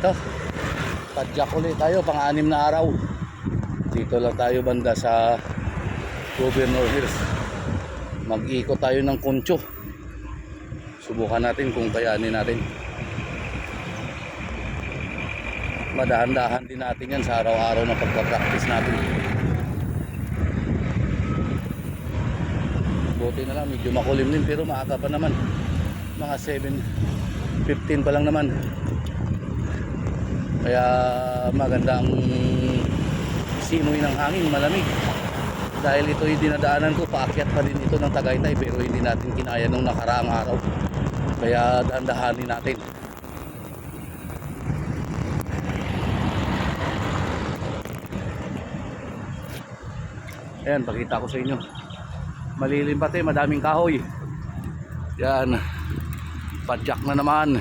Ito, padyak ulit tayo, pang-anim na araw. Dito lang tayo banda sa Governor Hills. Mag-ikot tayo ng Concho. Subukan natin kung kayanin natin. Madahan-dahan din natin yan sa araw-araw na pagpa-practice natin. Buti na lang, medyo makulim din pero maaga pa naman. Mga 7:15 pa lang naman. Kaya magandang simoy ng hangin, malamig. Dahil ito yung dinadaanan ko, paakyat pa rin ito ng Tagaytay pero hindi natin kinaya nung nakaraang araw. Kaya dahan-dahanin natin. Ayan, pakita ko sa inyo. Malilim pati, madaming kahoy. Yan, padyak na naman.